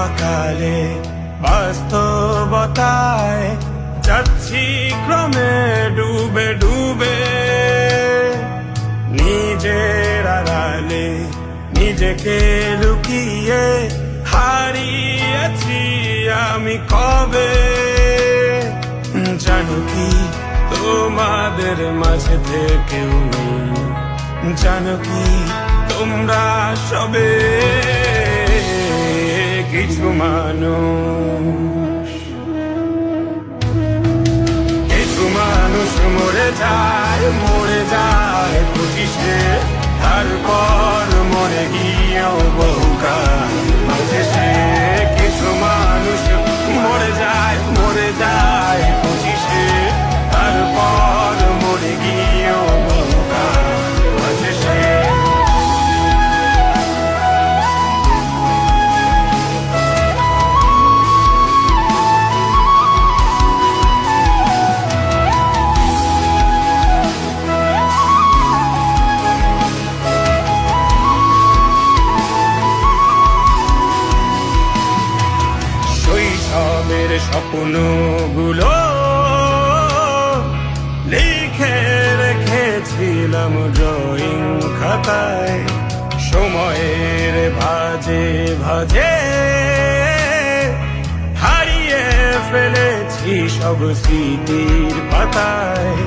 অকালে বাস্তবতায় যাচ্ছি ক্রমে ডুবে ডুবে, নিজের আড়ালে নিজেকে লুকিয়ে হারিয়েছি আমি কবে। জানো কি তোমাদের মাঝে থেকেও নেই, জানো কি তোমরা সবে কিছু মানুষ, কিছু মানুষ মরে যায় 25-এ, তারপর মরে গিয়েও বহুকাল মাঝে সে। কিছু মানুষ মরে যায় 25-এ, তারপর মরে গিয়েও বহুকাল মাঝে সে। শৈশবের স্বপ্নগুলো লিখে রেখেছিলাম ড্রয়িং খাতায়, সময়ের ভাজে ভাজে হারিয়ে ফেলেছি সব স্মৃতির পাতায়।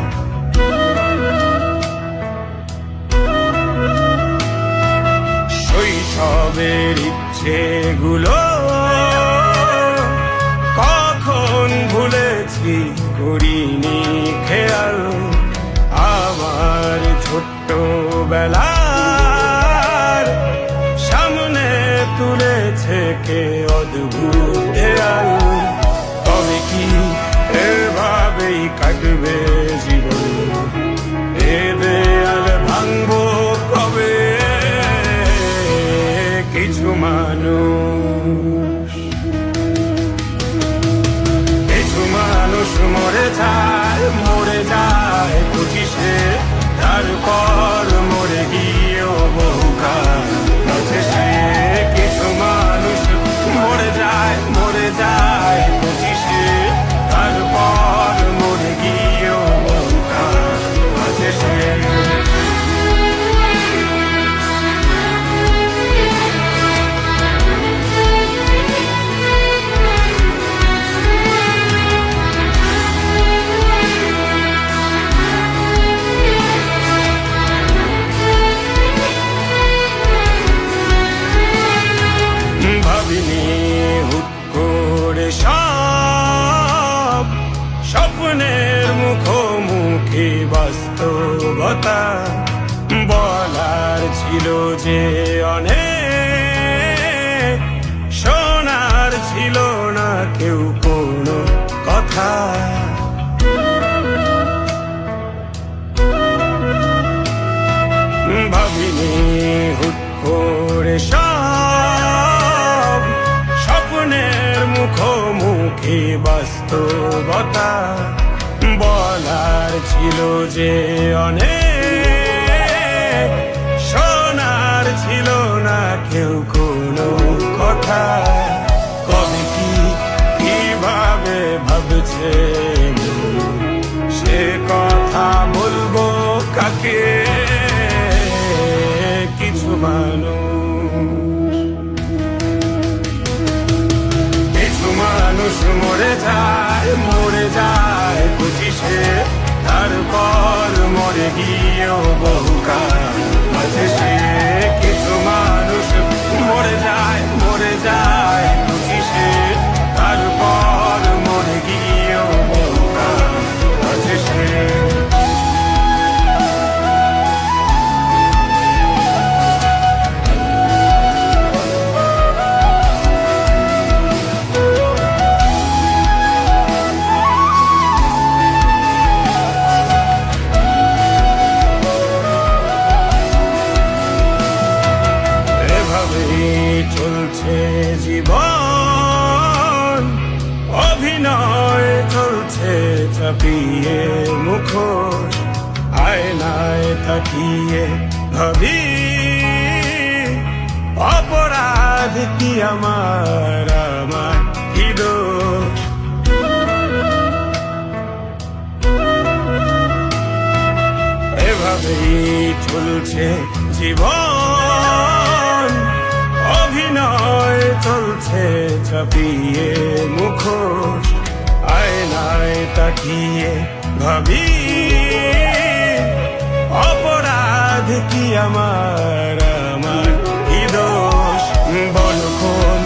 শৈশবের ইচ্ছেগুলো কখন ভুলেছি করিনি খেয়াল, আমার ছোট্ট বেলার সামনে তুলেছে কে অদ্ভুত দেয়াল। তবে কি এভাবেই কাটবে জীবন, এ দেয়াল ভাঙবো কবে? কিছু মানুষ, কিছু মানুষ মরে যায় 25-এ, তারপর মরে গিয়েও বহুকাল মাঝে সে। কিছু মানুষ মরে যায় 25-এ, তারপর মরে গিয়েও বহুকাল মাঝে সে। ভাবিনি হুট করে সব স্বপ্নের মুখোমুখি বাস্তবতা, বলার ছিল যে অনেক, শোনার ছিল না কেউ কোনো কথা। ভাবিনি হুট করে সব স্বপ্নের মুখোমুখি বাস্তবতা, বলার ছিল যে অনেক, শোনার ছিল না কেউ কোনো কথা। কবে কি কিভাবে ভাবছে সে কথা বলবো কাকে? কিছু মানুষ, কিছু মানুষ মরে যায় 25-এ, তারপর মরে গিয়েও বহুকাল মাঝে সে। কিছু মানুষ মরে যায় 25-এ, তারপর মরে গিয়েও বহুকাল মাঝে সে। চলছে জীবন, অভিনয় চলছে চাপিয়ে মুখোশ, আয়নায় তাকিয়ে ভাবি অপরাধ অপরাধ কি আমার কি দোষ? এভাবেই চলছে জীবন, অভিনয় চলছে চাপিয়ে মুখোশ। আয়নায় তাকিয়ে ভাবি অপরাধ কি আমার কি দোষ? বল কোন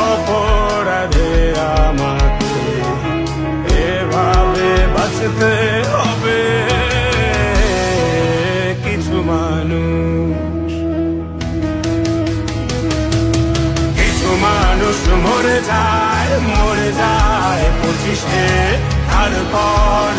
অপরাধে আমাকে এভাবে বাঁচতে হবে? কিছু মানুষ মরে যায় 25-এ, তারপর